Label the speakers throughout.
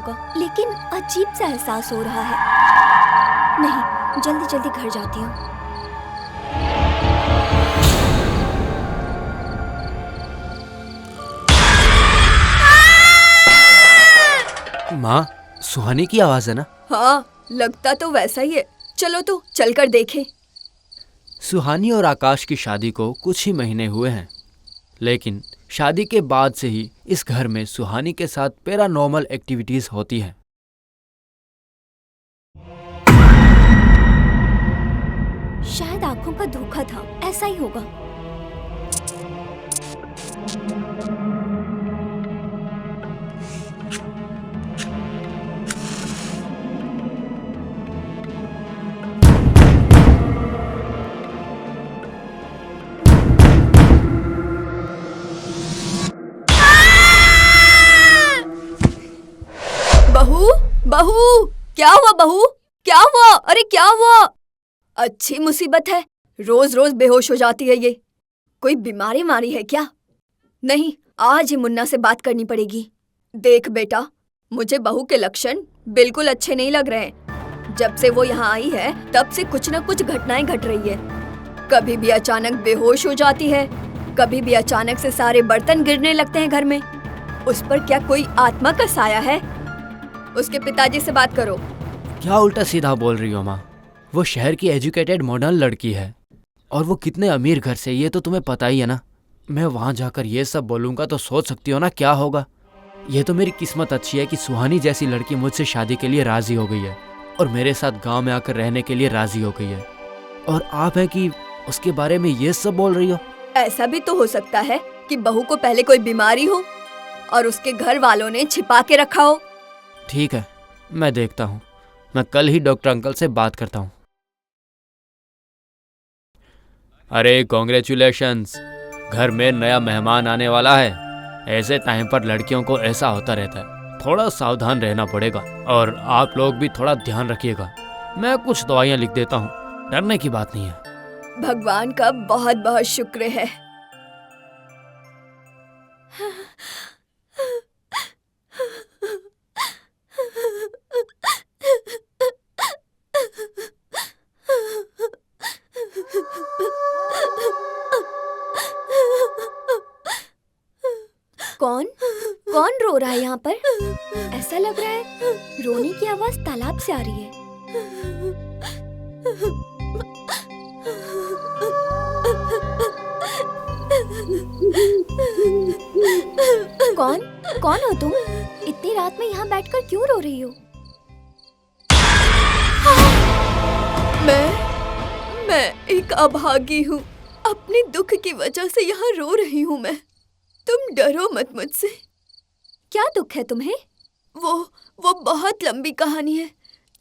Speaker 1: होगा, लेकिन अजीब सा एहसास हो रहा है। नहीं, जल्दी जल्दी घर जाती हूँ।
Speaker 2: माँ, सुहानी की आवाज है ना?
Speaker 3: हाँ, लगता तो वैसा ही है। चलो तो चलकर देखें।
Speaker 2: सुहानी और आकाश की शादी को कुछ ही महीने हुए हैं, लेकिन शादी के बाद से ही इस घर में सुहानी के साथ पैरानॉर्मल एक्टिविटीज होती हैं।
Speaker 1: शायद आंखों का धोखा था, ऐसा ही होगा।
Speaker 3: बहू, बहू, क्या हुआ बहू? क्या हुआ? अरे क्या हुआ? अच्छी मुसीबत है। रोज रोज बेहोश हो जाती है ये। कोई बीमारी मारी है क्या? नहीं, आज ही मुन्ना से बात करनी पड़ेगी। देख बेटा, मुझे बहू के लक्षण बिल्कुल अच्छे नहीं लग रहे हैं। जब से वो यहाँ आई है तब से कुछ न कुछ घटनाएं घट रही है। कभी भी अचानक बेहोश हो जाती है, कभी भी अचानक से सारे बर्तन गिरने लगते हैं घर में। उस पर क्या कोई आत्मा का साया है? उसके पिताजी से बात करो।
Speaker 2: क्या उल्टा सीधा बोल रही हो माँ? वो शहर की एजुकेटेड मॉडर्न लड़की है, और वो कितने अमीर घर से, ये तो तुम्हें पता ही है ना। मैं वहाँ जाकर ये सब बोलूँगा तो सोच सकती हो ना क्या होगा। ये तो मेरी किस्मत अच्छी है कि सुहानी जैसी लड़की मुझसे शादी के लिए राजी हो गई है और मेरे साथ गांव में आकर रहने के लिए राजी हो गई है, और आप हैं कि उसके बारे में ये सब बोल रही हो।
Speaker 3: ऐसा भी तो हो सकता है कि बहू को पहले कोई बीमारी हो और उसके घर वालों ने छिपा के रखा हो।
Speaker 2: ठीक है, मैं देखता हूँ। मैं कल ही डॉक्टर अंकल से बात करता हूँ। अरे कॉन्ग्रेचुलेशंस, घर में नया मेहमान आने वाला है। ऐसे टाइम पर लड़कियों को ऐसा होता रहता है। थोड़ा सावधान रहना पड़ेगा, और आप लोग भी थोड़ा ध्यान रखिएगा। मैं कुछ दवाइयाँ लिख देता हूँ, डरने की बात नहीं है।
Speaker 3: भगवान का बहुत बहुत शुक्र है।
Speaker 1: कौन कौन रो रहा है यहाँ पर? ऐसा लग रहा है रोने की आवाज तालाब से आ रही है। कौन कौन हो तुम? इतनी रात में यहाँ बैठकर क्यों रो रही हो?
Speaker 3: मैं एक अभागी हूँ। अपने दुख की वजह से यहाँ रो रही हूँ मैं। तुम डरो मत मुझसे।
Speaker 1: क्या दुख है तुम्हें?
Speaker 3: वो बहुत लंबी कहानी है।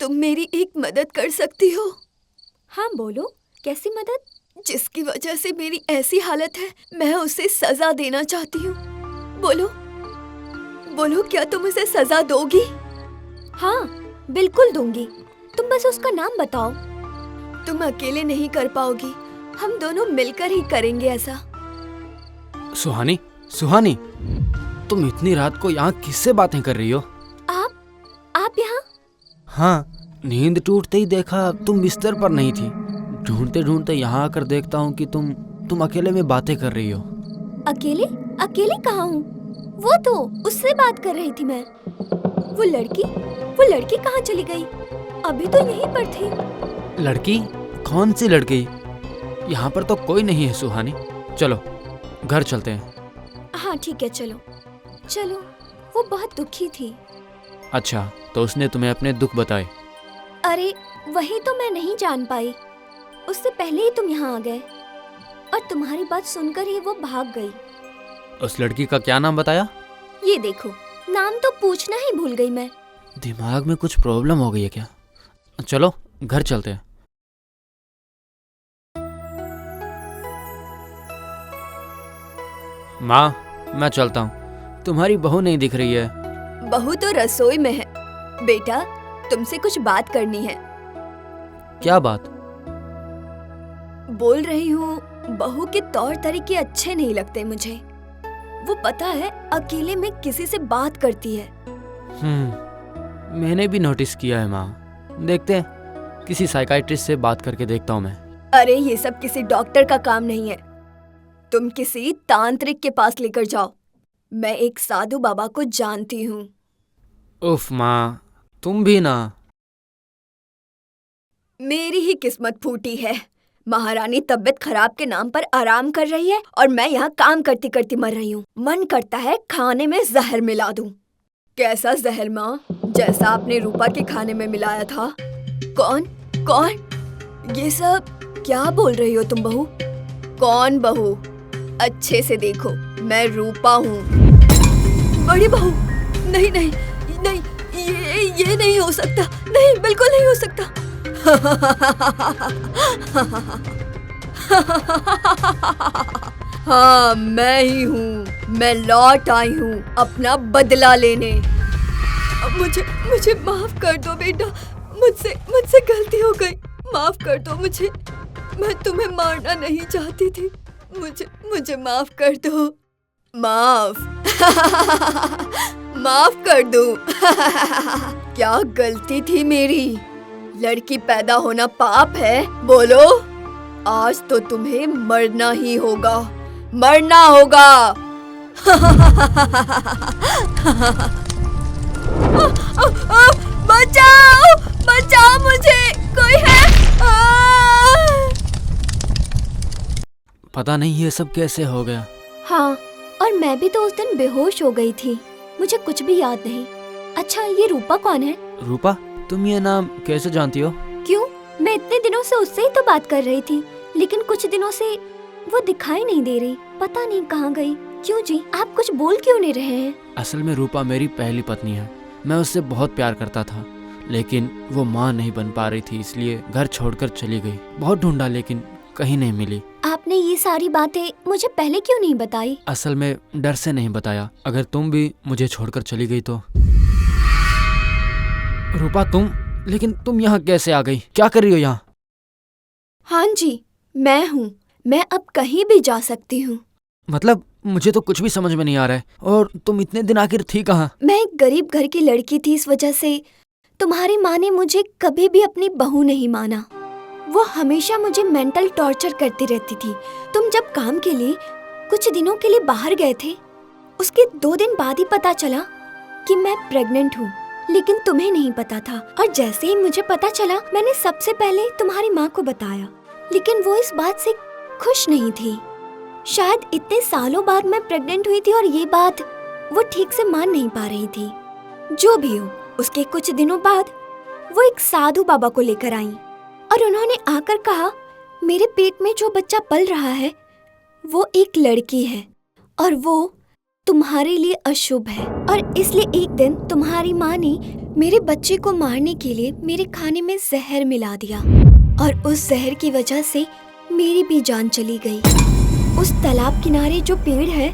Speaker 3: तुम मेरी एक मदद कर सकती हो?
Speaker 1: हाँ बोलो, कैसी मदद?
Speaker 3: जिसकी वजह से मेरी ऐसी हालत है, मैं उसे सजा देना चाहती हूँ। बोलो बोलो, क्या तुम उसे सजा दोगी?
Speaker 1: हाँ बिल्कुल दूंगी, तुम बस उसका नाम बताओ।
Speaker 3: तुम अकेले नहीं कर पाओगी, हम दोनों मिलकर ही करेंगे ऐसा।
Speaker 2: सुहानी, सुहानी, तुम इतनी रात को यहाँ किससे बातें कर रही हो?
Speaker 1: आप यहाँ?
Speaker 2: हाँ, नींद टूटते ही देखा तुम बिस्तर पर नहीं थी। ढूंढते ढूंढते यहाँ आकर देखता हूँ कि तुम अकेले में बातें कर रही हो।
Speaker 1: अकेले? अकेले कहाँ हूँ? वो तो उससे बात कर रही थी मैं। वो लड़की कहाँ चली गई? अभी तो यहीं पर थी।
Speaker 2: लड़की? कौन सी लड़की? यहाँ पर तो कोई नहीं है सुहानी। चलो घर चलते हैं।
Speaker 1: हाँ ठीक है, चलो चलो। वो बहुत दुखी थी।
Speaker 2: अच्छा, तो उसने तुम्हें अपने दुख बताए?
Speaker 1: अरे वही तो मैं नहीं जान पाई। उससे पहले ही तुम यहाँ आ गए, और तुम्हारी बात सुनकर ही वो भाग गई।
Speaker 2: उस लड़की का क्या नाम बताया?
Speaker 1: ये देखो, नाम तो पूछना ही भूल गई मैं।
Speaker 2: दिमाग में कुछ प्रॉब्लम हो गई है क्या? चलो घर चलते हैं। माँ, मैं चलता हूँ। तुम्हारी बहू नहीं दिख रही है।
Speaker 3: बहू तो रसोई में है। बेटा, तुमसे कुछ बात करनी है।
Speaker 2: क्या बात?
Speaker 3: बोल रही हूँ, बहू के तौर तरीके अच्छे नहीं लगते मुझे। वो पता है, अकेले में किसी से बात करती है।
Speaker 2: मैंने भी नोटिस किया है माँ। देखते हैं, किसी साइकाइट्रिस्ट से बात करके देखता हूँ मैं।
Speaker 3: अरे ये सब किसी डॉक्टर का काम नहीं है, तुम किसी तांत्रिक के पास लेकर जाओ। मैं एक साधु बाबा को जानती हूँ।
Speaker 2: उफ माँ, तुम भी ना।
Speaker 3: मेरी ही किस्मत फूटी है। महारानी तबीयत खराब के नाम पर आराम कर रही है और मैं यहाँ काम करती करती मर रही हूँ। मन करता है खाने में जहर मिला दूं। कैसा जहर माँ? जैसा आपने रूपा के खाने में मिलाया था। कौन कौन? ये सब क्या बोल रही हो तुम बहू? कौन बहू? अच्छे से देखो, मैं रूपा हूँ। बड़ी बहू? नहीं नहीं नहीं, ये नहीं हो सकता। नहीं, बिल्कुल नहीं हो सकता। हाँ, मैं ही हूँ। मैं लौट आई हूँ अपना बदला लेने। मुझे माफ कर दो बेटा, मुझसे गलती हो गई। माफ कर दो मुझे। मैं तुम्हें मारना नहीं चाहती थी। मुझे माफ कर दो। माफ माफ कर दो। क्या गलती थी मेरी? लड़की पैदा होना पाप है? बोलो, आज तो तुम्हें मरना ही होगा, मरना होगा। बचाओ, बचाओ मुझे, कोई है?
Speaker 2: पता नहीं ये सब कैसे हो गया।
Speaker 1: हाँ, और मैं भी तो उस दिन बेहोश हो गई थी। मुझे कुछ भी याद नहीं। अच्छा, ये रूपा कौन है?
Speaker 2: रूपा? तुम ये नाम कैसे जानती हो?
Speaker 1: क्यों? मैं इतने दिनों से उससे ही तो बात कर रही थी, लेकिन कुछ दिनों से वो दिखाई नहीं दे रही। पता नहीं कहाँ गई। क्यों जी, आप कुछ बोल क्यों नहीं रहे हैं?
Speaker 2: असल में रूपा मेरी पहली पत्नी है। मैं उससे बहुत प्यार करता था, लेकिन वो माँ नहीं बन पा रही थी, इसलिए घर छोड़कर चली गई। बहुत ढूंढा लेकिन कहीं नहीं मिली।
Speaker 1: आपने ये सारी बातें मुझे पहले क्यों नहीं बताई?
Speaker 2: असल में डर से नहीं बताया। अगर तुम भी मुझे छोड़कर चली गई तो। रूपा, लेकिन तुम यहाँ कैसे आ गई? क्या कर रही हो यहाँ?
Speaker 1: हाँ जी, मैं हूँ। मैं अब कहीं भी जा सकती हूँ।
Speaker 2: मतलब मुझे तो कुछ भी समझ में नहीं आ रहा है। और तुम इतने दिन आखिर थी कहाँ?
Speaker 1: मैं एक गरीब घर की लड़की थी, इस वजह से तुम्हारी माँ ने मुझे कभी भी अपनी बहू नहीं माना। वो हमेशा मुझे मेंटल टॉर्चर करती रहती थी। तुम जब काम के लिए कुछ दिनों के लिए बाहर गए थे, उसके 2 दिन बाद ही पता चला कि मैं प्रेग्नेंट हूँ, लेकिन तुम्हें नहीं पता था। और जैसे ही मुझे पता चला, मैंने सबसे पहले तुम्हारी माँ को बताया, लेकिन वो इस बात से खुश नहीं थी। शायद इतने सालों बाद मैं प्रेग्नेंट हुई थी और ये बात वो ठीक से मान नहीं पा रही थी। जो भी हो, उसके कुछ दिनों बाद वो एक साधु बाबा को लेकर आई और उन्होंने आकर कहा, मेरे पेट में जो बच्चा पल रहा है वो एक लड़की है और वो तुम्हारे लिए अशुभ है, और इसलिए एक दिन तुम्हारी माँ ने मेरे बच्चे को मारने के लिए मेरे खाने में जहर मिला दिया और उस जहर की वजह से मेरी भी जान चली गई। उस तालाब किनारे जो पेड़ है,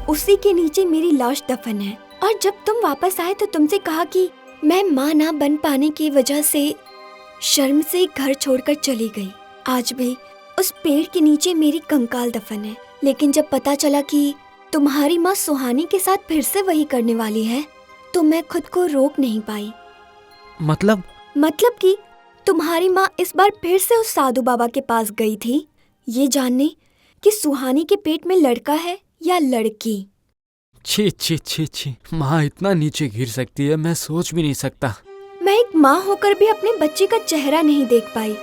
Speaker 1: उसी के नीचे मेरी लाश दफन है। और जब तुम वापस आए तो तुमसे कहा कि मैं माँ ना बन पाने की वजह से शर्म से घर छोड़कर चली गई। आज भी उस पेड़ के नीचे मेरी कंकाल दफन है। लेकिन जब पता चला कि तुम्हारी माँ सुहानी के साथ फिर से वही करने वाली है, तो मैं खुद को रोक नहीं पाई।
Speaker 2: मतलब
Speaker 1: कि तुम्हारी माँ इस बार फिर से उस साधु बाबा के पास गई थी, ये जानने कि सुहानी के पेट में लड़का है या लड़की।
Speaker 2: छी छी छी छी, माँ इतना नीचे गिर सकती है, मैं सोच भी नहीं सकता।
Speaker 1: मैं एक माँ होकर भी अपने बच्चे का चेहरा नहीं देख पाई,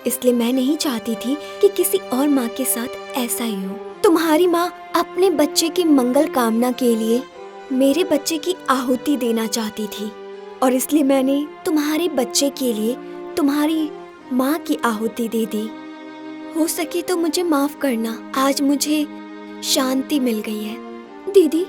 Speaker 1: इसलिए मैं नहीं चाहती थी कि किसी और माँ के साथ ऐसा ही हो। तुम्हारी माँ अपने बच्चे की मंगल कामना के लिए मेरे बच्चे की आहुति देना चाहती थी, और इसलिए मैंने तुम्हारे बच्चे के लिए तुम्हारी माँ की आहुति दे दी। हो सके तो मुझे माफ करना, आज मुझे शांति मिल गई है। दीदी,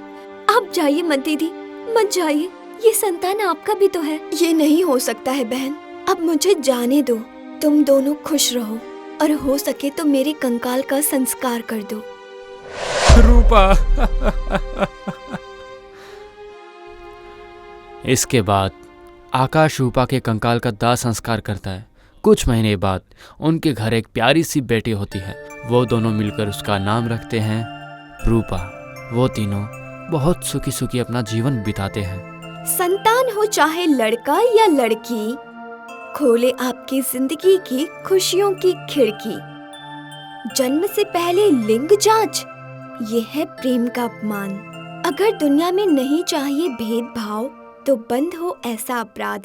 Speaker 1: आप जाइए मत। दीदी मत जाइए, ये संतान आपका भी तो है। ये नहीं हो सकता है बहन, अब मुझे जाने दो। तुम दोनों खुश रहो और हो सके तो मेरे कंकाल का संस्कार कर दो।
Speaker 2: रूपा। इसके बाद आकाश रूपा के कंकाल का दाह संस्कार करता है। कुछ महीने बाद उनके घर एक प्यारी सी बेटी होती है। वो दोनों मिलकर उसका नाम रखते हैं रूपा। वो तीनों बहुत सुखी सुखी अपना जीवन बिताते हैं।
Speaker 1: संतान हो चाहे लड़का या लड़की, खोले आपकी जिंदगी की खुशियों की खिड़की। जन्म से पहले लिंग जांच, ये है प्रेम का अपमान। अगर दुनिया में नहीं चाहिए भेदभाव, तो बंद हो ऐसा अपराध।